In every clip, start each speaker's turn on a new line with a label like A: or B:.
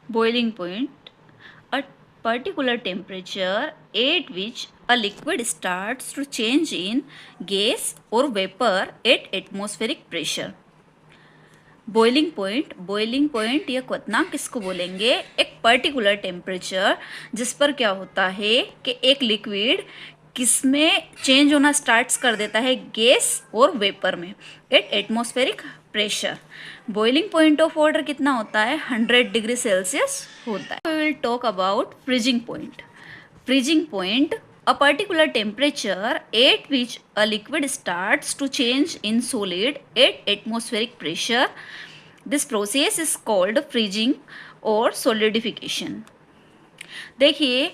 A: boiling point, a particular temperature at which a liquid starts to change in gas or vapor at atmospheric pressure. Boiling point या क्वथनांक किसको बोलेंगे? एक particular temperature जिस पर क्या होता है कि एक लिक्विड किस में चेंज होना स्टार्ट्स कर देता है, गैस और वेपर में, at atmospheric pressure. Boiling point of water कितना होता है? 100 डिग्री सेल्सियस होता है. We will talk about freezing point. Freezing point, a particular temperature at which a liquid starts to change in solid at atmospheric pressure. This process is called freezing or solidification. देखिए,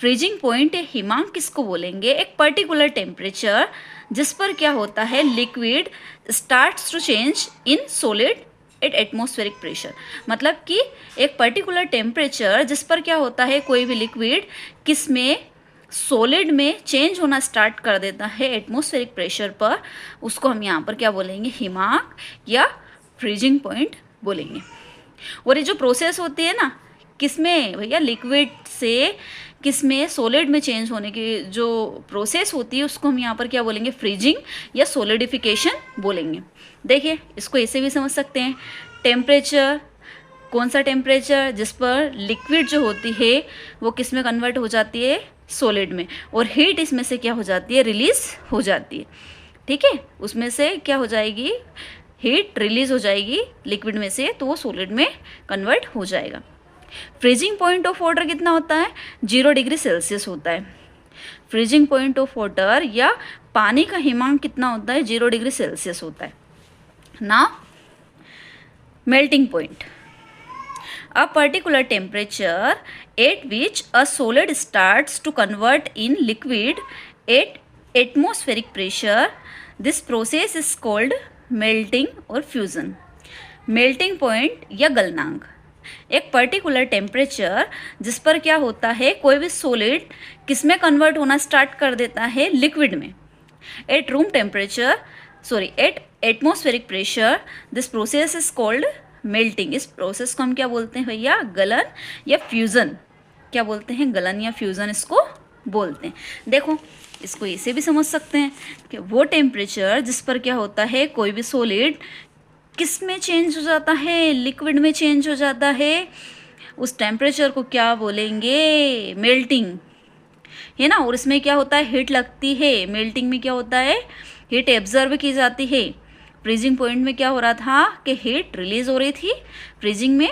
A: freezing point या हिमांक किसको बोलेंगे? एक particular temperature जिस पर क्या होता है, liquid starts to change in solid at atmospheric pressure. मतलब कि एक पर्टिकुलर टेम्परेचर जिस पर क्या होता है, कोई भी लिक्विड किस में, सॉलिड में चेंज होना स्टार्ट कर देता है एटमॉस्फेरिक प्रेशर पर, उसको हम यहाँ पर क्या बोलेंगे? हिमांक या फ्रीजिंग पॉइंट बोलेंगे. और ये जो प्रोसेस होती है ना, किस में भैया? लिक्विड से किस में, सॉलिड में चेंज होने की जो प्रोसेस होती है उसको हम यहाँ पर क्या बोलेंगे? फ्रीजिंग या सॉलिडिफिकेशन बोलेंगे. देखिए, इसको ऐसे भी समझ सकते हैं. टेम्परेचर, कौन सा टेम्परेचर? जिस पर लिक्विड जो होती है वो किस में कन्वर्ट हो जाती है? सॉलिड में. और हीट इसमें से क्या हो जाती है? रिलीज हो जाती है. ठीक है, उसमें से क्या हो जाएगी? हीट रिलीज हो जाएगी लिक्विड में से, तो वो सॉलिड में कन्वर्ट हो जाएगा. फ्रीजिंग पॉइंट ऑफ वाटर कितना होता है? 0 डिग्री सेल्सियस होता है. फ्रीजिंग पॉइंट ऑफ वाटर या पानी का हिमांक कितना होता है? 0 डिग्री सेल्सियस होता है ना. Melting point, a particular temperature at which a solid starts to convert in liquid at atmospheric pressure. This process is called melting or fusion. Melting point या गलनांक, एक पर्टिकुलर टेम्परेचर जिस पर क्या होता है, कोई भी सॉलिड किस में कन्वर्ट होना स्टार्ट कर देता है? लिक्विड में. At room temperature, eight atmospheric pressure. This process is called melting. इस प्रोसेस को हम क्या बोलते हैं भैया? गलन या फ्यूज़न. क्या बोलते हैं? गलन या फ्यूज़न इसको बोलते हैं. देखो, इसको ऐसे भी समझ सकते हैं कि वो टेम्परेचर जिस पर क्या होता है, कोई भी सॉलिड किस में चेंज हो जाता है? लिक्विड में चेंज हो जाता है. उस टेम्परेचर को क्या बोलेंगे? मेल्टिंग, है ना. और इसमें क्या होता है? हीट लगती है. मेल्टिंग में क्या होता है? हीट एब्जर्व की जाती है. फ्रीजिंग पॉइंट में क्या हो रहा था कि हीट रिलीज हो रही थी. फ्रीजिंग में